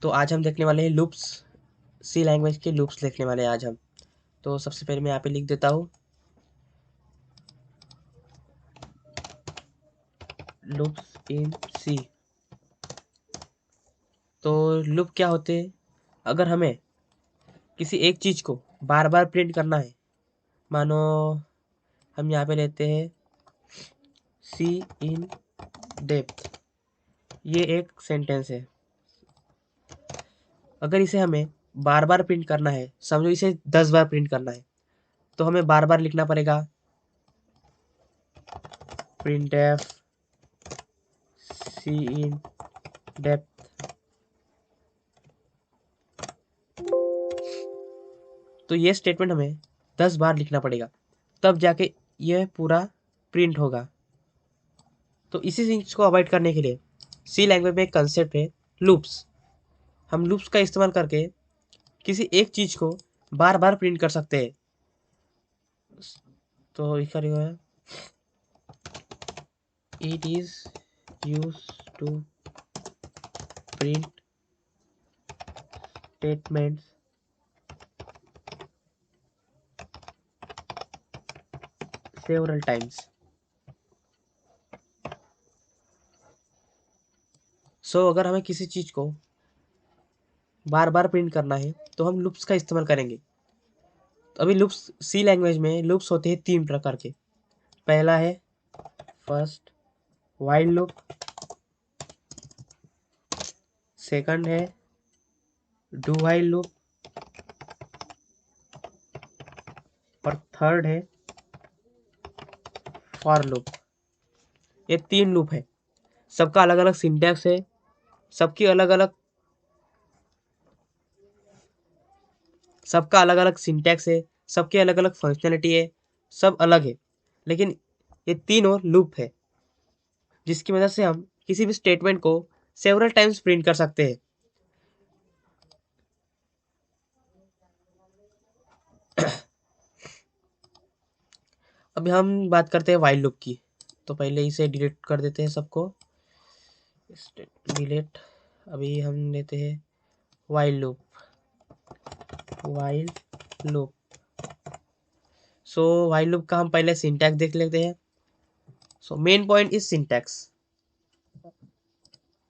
तो आज हम देखने वाले हैं लूप्स। सी लैंग्वेज के लूप्स देखने वाले हैं आज हम। तो सबसे पहले मैं यहाँ पे लिख देता हूँ लूप्स इन सी। तो लूप क्या होते हैं? अगर हमें किसी एक चीज़ को बार बार प्रिंट करना है, मानो हम यहाँ पे लेते हैं सी इन डेप्थ, ये एक सेंटेंस है। अगर इसे हमें बार बार प्रिंट करना है, समझो इसे 10 बार प्रिंट करना है, तो हमें बार बार लिखना पड़ेगा print F C in depth. तो ये स्टेटमेंट हमें 10 बार लिखना पड़ेगा, तब जाके यह पूरा प्रिंट होगा। तो इसी चीज को अवॉइड करने के लिए सी लैंग्वेज में एक कंसेप्ट है लूप्स। हम लूप्स का इस्तेमाल करके किसी एक चीज को बार बार प्रिंट कर सकते हैं। तो इसका है it is use to print statements several times. So अगर हमें किसी चीज को बार बार प्रिंट करना है तो हम लूप्स का इस्तेमाल करेंगे। तो अभी लूप्स, सी लैंग्वेज में लूप्स होते हैं 3 प्रकार के। पहला है फर्स्ट व्हाइल लूप, सेकंड है डू व्हाइल लूप, और थर्ड है फॉर लूप। ये 3 लूप है, सबका अलग अलग सिंटैक्स है, सबकी अलग अलग सबका अलग अलग सिंटैक्स है, सबकी अलग अलग फंक्शनलिटी है, सब अलग है। लेकिन ये तीनों लूप है जिसकी मदद से हम किसी भी स्टेटमेंट को सेवरल टाइम्स प्रिंट कर सकते हैं। अभी हम बात करते हैं व्हाइल लूप की। तो पहले इसे डिलीट कर देते हैं सबको, डिलीट। अभी हम लेते हैं व्हाइल लूप। व्हाइल लूप, सो व्हाइल लूप का हम पहले सिंटैक्स देख लेते हैं। So main point is syntax.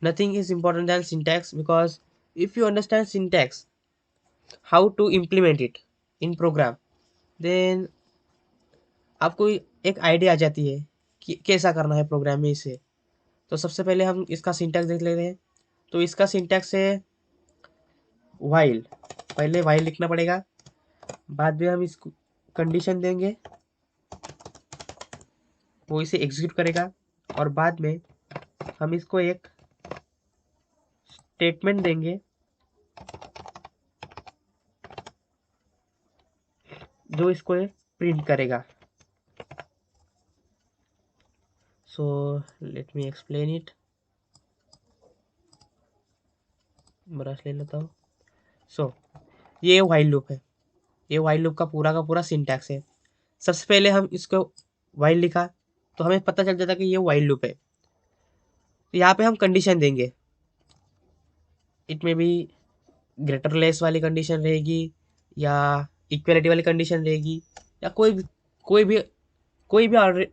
Nothing is important than syntax, because if you understand syntax, how to implement it in program, then आपको एक आइडिया आ जाती है कि कैसा करना है प्रोग्राम में इसे। तो सबसे पहले हम इसका सिंटैक्स देख लेते हैं। तो इसका सिंटैक्स है while। पहले while लिखना पड़ेगा, बाद में हम इसको कंडीशन देंगे, वो इसे एग्जीक्यूट करेगा, और बाद में हम इसको एक स्टेटमेंट देंगे जो इसको प्रिंट करेगा। सो let me explain it. Brush ले लेता हूँ। सो ये व्हाइल लूप है, ये व्हाइल लूप का पूरा सिंटैक्स है। सबसे पहले हम इसको व्हाइल लिखा तो हमें पता चल जाता कि ये व्हाइल लूप है। तो यहाँ पे हम कंडीशन देंगे, इट में भी ग्रेटर लेस वाली कंडीशन रहेगी, या इक्वलिटी वाली कंडीशन रहेगी, या कोई भी कोई भी alre-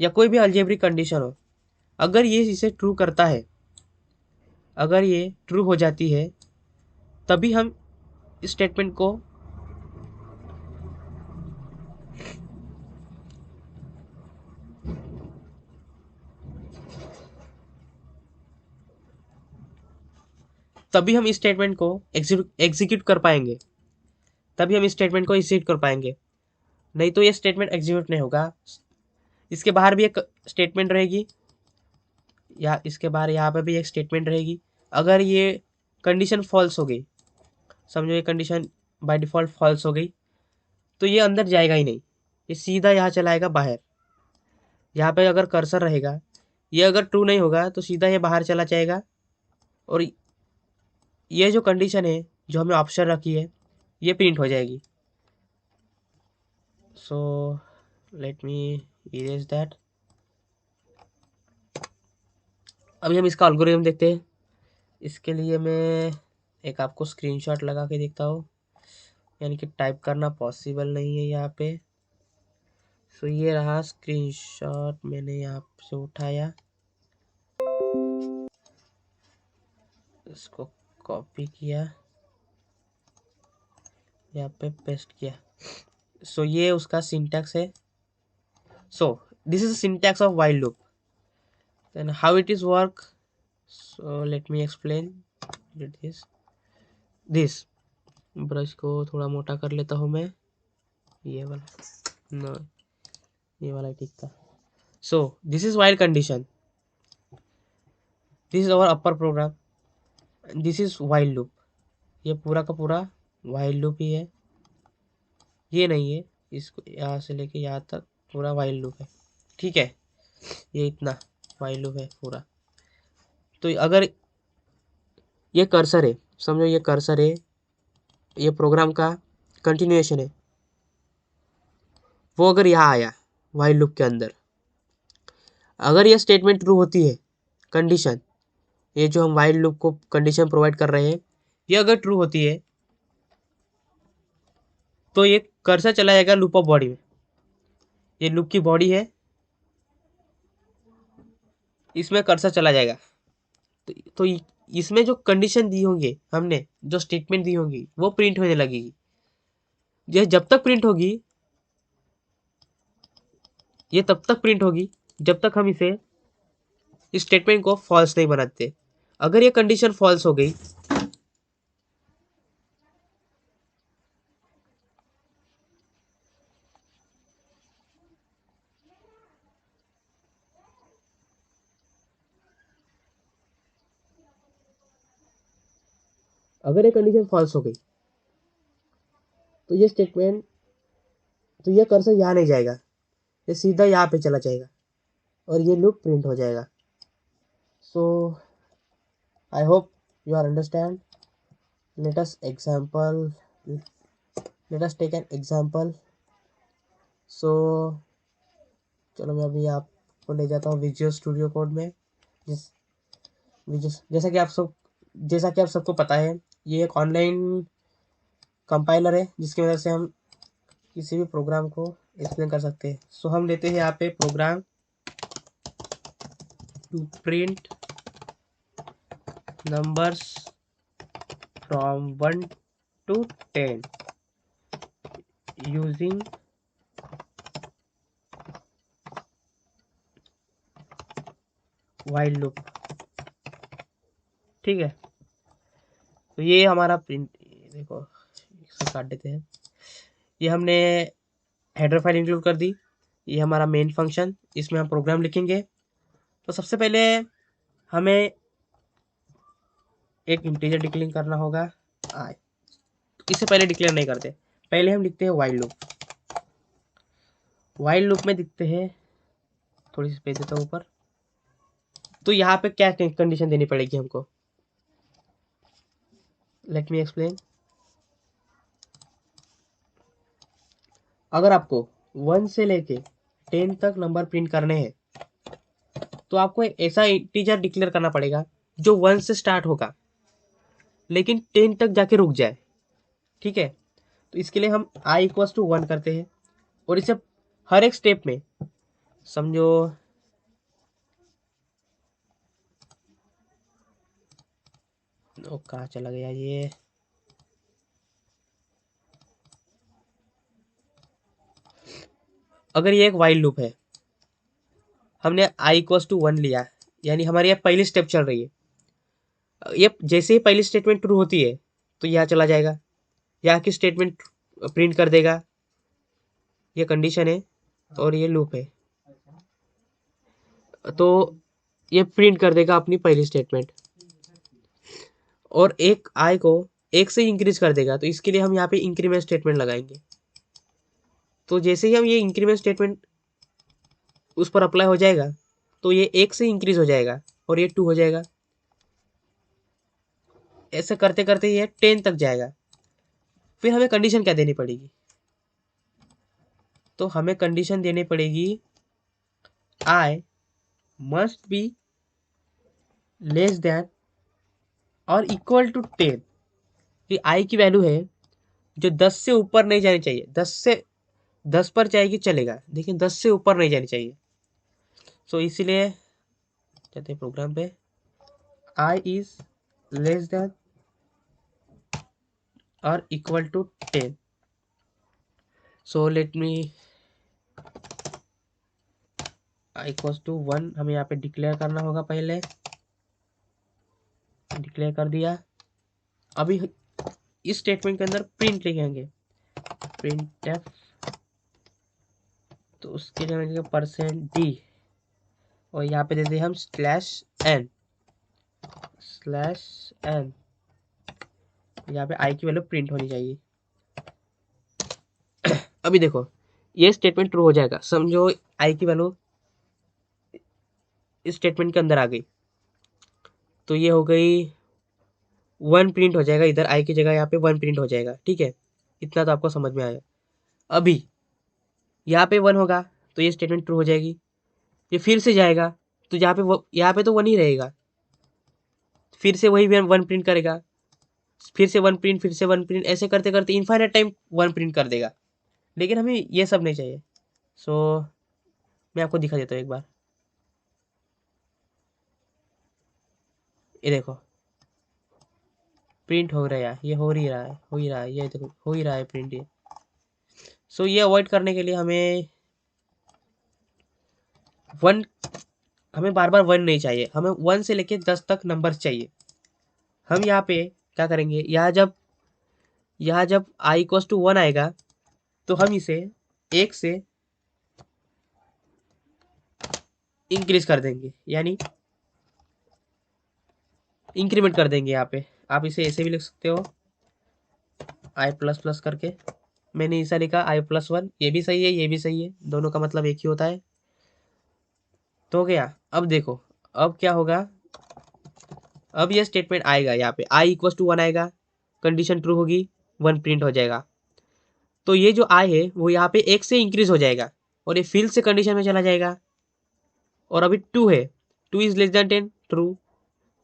या कोई भी अलजेब्रिक कंडीशन हो। अगर ये इसे ट्रू करता है, अगर ये ट्रू हो जाती है, तभी हम स्टेटमेंट को तभी हम इस स्टेटमेंट को एग्जीक्यूट कर पाएंगे, तभी हम इस स्टेटमेंट को एग्जीक्यूट कर पाएंगे। नहीं तो ये स्टेटमेंट एग्जीक्यूट नहीं होगा। इसके बाहर भी एक स्टेटमेंट रहेगी, या इसके बाहर यहाँ पे भी एक स्टेटमेंट रहेगी। अगर ये कंडीशन फॉल्स हो गई, समझो ये कंडीशन बाय डिफ़ॉल्ट फॉल्स हो गई, तो ये अंदर जाएगा ही नहीं, ये सीधा यहाँ चलाएगा बाहर। यहाँ पे अगर कर्सर रहेगा, ये अगर ट्रू नहीं होगा तो सीधा ये बाहर चला जाएगा, और ये जो कंडीशन है जो हमें ऑप्शन रखी है, ये प्रिंट हो जाएगी। सो लेट मी इरेज दैट। अभी हम इसका एल्गोरिथम देखते हैं। इसके लिए मैं एक आपको स्क्रीनशॉट लगा के देखता हूँ, यानी कि टाइप करना पॉसिबल नहीं है यहाँ पे। सो ये रहा स्क्रीनशॉट, मैंने यहाँ से उठाया, इसको कॉपी किया, यहाँ पे पेस्ट किया। सो ये उसका सिंटैक्स है। So this is syntax of while loop. Then how it is work, so let me explain this. Brush को थोड़ा मोटा कर लेता हूँ मैं, ये वाला नो, ये वाला ठीक था। So this is while condition, this is our upper program, this is while loop. ये पूरा का पूरा व्हाइल लूप ही है, ये नहीं है, इसको यहाँ से लेके यहाँ तक पूरा व्हाइल लूप है, ठीक है। ये इतना व्हाइल लूप है पूरा। तो अगर ये कर्सर है, समझो ये कर्सर है, ये प्रोग्राम का कंटिन्यूएशन है, वो अगर यहाँ आया व्हाइल लूप के अंदर, अगर ये स्टेटमेंट ट्रू होती है, कंडीशन, ये जो हम व्हाइल लूप को कंडीशन प्रोवाइड कर रहे हैं, ये अगर ट्रू होती है तो ये कर्सर चला जाएगा लूप ऑफ बॉडी में। ये लूप की बॉडी है, इसमें कर्सर चला जाएगा। तो इसमें जो कंडीशन दी होंगे हमने, जो स्टेटमेंट दी होंगी, वो प्रिंट होने लगेगी। ये जब तक प्रिंट होगी, ये तब तक प्रिंट होगी जब तक हम इसे, इस स्टेटमेंट को फॉल्स नहीं बनाते। अगर ये कंडीशन फॉल्स हो गई, अगर ये कंडीशन फॉल्स हो गई तो ये स्टेटमेंट, तो ये कर्सर यहाँ नहीं जाएगा, ये सीधा यहाँ पे चला जाएगा और ये लूप प्रिंट हो जाएगा। So I hope you are understand. Let us example, let us take an example. So चलो मैं अभी आपको ले जाता हूँ विजुअल स्टूडियो कोड में। जिस जैसा कि आप सबको पता है, ये एक ऑनलाइन कंपाइलर है जिसकी वजह से हम किसी भी प्रोग्राम को एक्सप्लेन कर सकते हैं। सो हम लेते हैं यहाँ पे program to print numbers from 1 to 10 using while loop, ठीक है। तो ये हमारा प्रिंट, देखो इसको काट देते हैं। ये हमने हेडर फाइल इंक्लूड कर दी, ये हमारा मेन फंक्शन, इसमें हम प्रोग्राम लिखेंगे। तो सबसे पहले हमें एक इंटीजर डिक्लेयर करना होगा आई। इससे पहले डिक्लेयर नहीं करते, पहले हम लिखते हैं व्हाइल लूप। व्हाइल लूप में दिखते हैं, थोड़ी सी स्पेस देता हूँ ऊपर। तो यहाँ पे क्या कंडीशन देनी पड़ेगी हमको, लेट मी एक्सप्लेन। अगर आपको 1 से लेके 10 तक नंबर प्रिंट करने हैं, तो आपको एक ऐसा इंटीजर डिक्लेयर करना पड़ेगा जो 1 से स्टार्ट होगा लेकिन 10 तक जाके रुक जाए, ठीक है। तो इसके लिए हम i=1 करते हैं और इसे हर एक स्टेप में, समझो ओ कहाँ चला गया ये, अगर ये एक व्हाइल लूप है, हमने i=1 लिया, यानी हमारी ये पहली स्टेप चल रही है। ये जैसे ही पहली स्टेटमेंट ट्रू होती है तो यहाँ चला जाएगा, यहाँ की स्टेटमेंट प्रिंट कर देगा। ये कंडीशन है और ये लूप है, तो ये प्रिंट कर देगा अपनी पहली स्टेटमेंट और एक आई को 1 से इंक्रीज कर देगा। तो इसके लिए हम यहाँ पे इंक्रीमेंट स्टेटमेंट लगाएंगे। तो जैसे ही हम ये इंक्रीमेंट स्टेटमेंट उस पर अप्लाई हो जाएगा तो ये 1 से इंक्रीज हो जाएगा और ये 2 हो जाएगा। ऐसे करते करते ये 10 तक जाएगा। फिर हमें कंडीशन क्या देनी पड़ेगी, तो हमें कंडीशन देनी पड़ेगी I must be less than और इक्वल टू 10। ये आई की वैल्यू है जो 10 से ऊपर नहीं जानी चाहिए। 10 पर जाएगी चलेगा, लेकिन 10 से ऊपर नहीं जानी चाहिए। सो इसीलिए जाते हैं प्रोग्राम पे, आई इज लेस देन और equal to 10। So let me i equals to 1 हमें यहाँ पे डिक्लेयर करना होगा। पहले डिक्लेयर कर दिया। अभी इस स्टेटमेंट के अंदर प्रिंट लिखेंगे, प्रिंट एफ। तो उसके जगह %d और यहाँ पे देते हैं हम /n। यहाँ पे आई की वैल्यू प्रिंट होनी चाहिए। अभी देखो ये स्टेटमेंट ट्रू हो जाएगा, समझो आई की वैल्यू इस स्टेटमेंट के अंदर आ गई। तो ये हो गई 1 प्रिंट हो जाएगा, इधर आई की जगह यहाँ पे 1 प्रिंट हो जाएगा। ठीक है, इतना तो आपको समझ में आया। अभी यहाँ पे 1 होगा तो ये स्टेटमेंट ट्रू हो जाएगी। ये फिर से जाएगा तो यहाँ पे तो 1 ही रहेगा, फिर से वही 1 प्रिंट करेगा, फिर से 1 प्रिंट, फिर से 1 प्रिंट, ऐसे करते करते इनफाइनाइट टाइम 1 प्रिंट कर देगा। लेकिन हमें ये सब नहीं चाहिए। सो मैं आपको दिखा देता हूँ एक बार। ये देखो प्रिंट हो रहा है, ये हो ही रहा है, ये देखो हो ही रहा है प्रिंट ये। सो ये अवॉइड करने के लिए हमें बार बार 1 नहीं चाहिए, हमें 1 से लेके 10 तक नंबर चाहिए। हम यहाँ पे क्या करेंगे, यहाँ जब i इक्वल्स टू 1 आएगा तो हम इसे 1 से इंक्रीज कर देंगे, यानी इंक्रीमेंट कर देंगे। यहाँ पे आप इसे ऐसे भी लिख सकते हो, i प्लस प्लस करके। मैंने ऐसा लिखा i+1, ये भी सही है, ये भी सही है, दोनों का मतलब एक ही होता है। तो हो गया। अब देखो अब क्या होगा, अब ये स्टेटमेंट आएगा, यहाँ पे i इक्वल्स टू 1 आएगा, कंडीशन ट्रू होगी, 1 प्रिंट हो जाएगा। तो ये जो i है वो यहाँ पे 1 से इंक्रीज हो जाएगा और ये फिर से कंडीशन में चला जाएगा। और अभी 2 है, 2 is less then 10, true,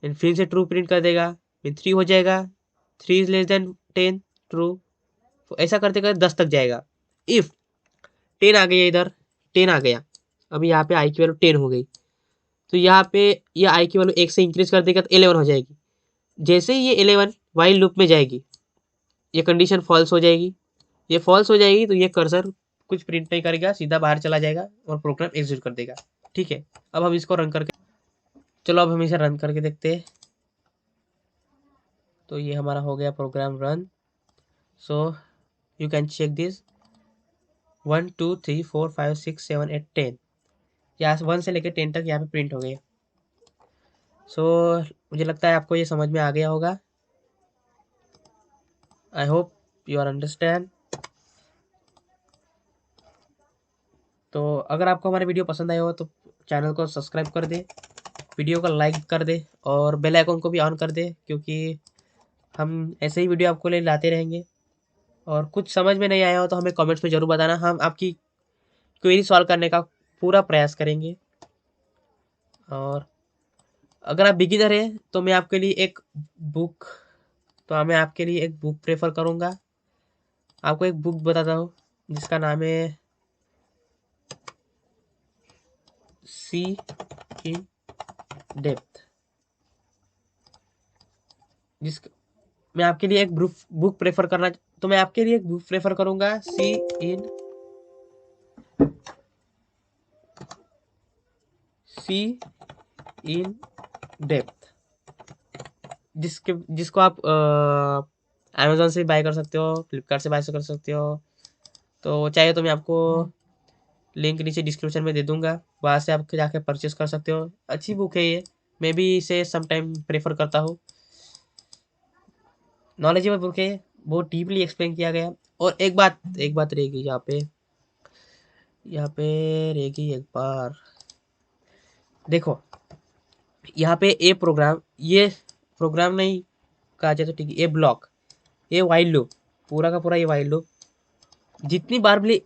and फिर से ट्रू प्रिंट कर देगा, फिर 3 हो जाएगा, 3 इज लेस देन 10, ट्रू। तो ऐसा करते करते 10 तक जाएगा। इफ 10 आ गया, इधर 10 आ गया, अभी यहाँ पे आई की वैल्यू 10 हो गई, तो यहाँ पे ये आई की वैल्यू 1 से इंक्रीज कर देगा तो 11 हो जाएगी। जैसे ही ये 11 वाइल लूप में जाएगी, ये कंडीशन फॉल्स हो जाएगी। ये फॉल्स हो जाएगी तो ये कर्सर कुछ प्रिंट नहीं करेगा, सीधा बाहर चला जाएगा और प्रोग्राम एग्जीक्यूट कर देगा। ठीक है, अब हम इसको रन करके, चलो अब हम इसे रन करके देखते हैं। तो ये हमारा हो गया program run. So you can check this, 1 2 3 4 5 6 7 8 10, यहाँ 1 से लेकर 10 तक यहाँ पे प्रिंट हो गए। सो मुझे लगता है आपको ये समझ में आ गया होगा। I hope you are understand. तो अगर आपको हमारे वीडियो पसंद आया हो तो चैनल को सब्सक्राइब कर दे, वीडियो को लाइक कर दे और बेल आइकन को भी ऑन कर दे, क्योंकि हम ऐसे ही वीडियो आपको लिए लाते रहेंगे। और कुछ समझ में नहीं आया हो तो हमें कमेंट्स में ज़रूर बताना, हम आपकी क्वेरी सॉल्व करने का पूरा प्रयास करेंगे। और अगर आप बिगिनर हैं तो मैं आपके लिए एक बुक प्रेफर करूँगा। आपको एक बुक बताता हूँ जिसका नाम है सी इन डेप्थ। मैं आपके लिए एक बुक प्रेफर करना, तो मैं आपके लिए एक बुक प्रेफर करूंगा, सी इन डेप्थ, जिसको आप अमेजोन से बाय कर सकते हो, फ्लिपकार्ट से बाय कर सकते हो। तो चाहे तो मैं आपको लिंक नीचे डिस्क्रिप्शन में दे दूंगा, वहाँ से आप जाके परचेस कर सकते हो। अच्छी बुक है ये, मैं भी इसे समटाइम प्रेफर करता हूँ। नॉलेजेबल बुक है, बहुत डीपली एक्सप्लेन किया गया। और एक बात रहेगी यहाँ पे रहेगी एक बार, देखो यहाँ पे ये प्रोग्राम नहीं कहा जाए तो ठीक है, ये ब्लॉक, ये वाइल लूप, पूरा का पूरा ये वाइल लूप जितनी बार भी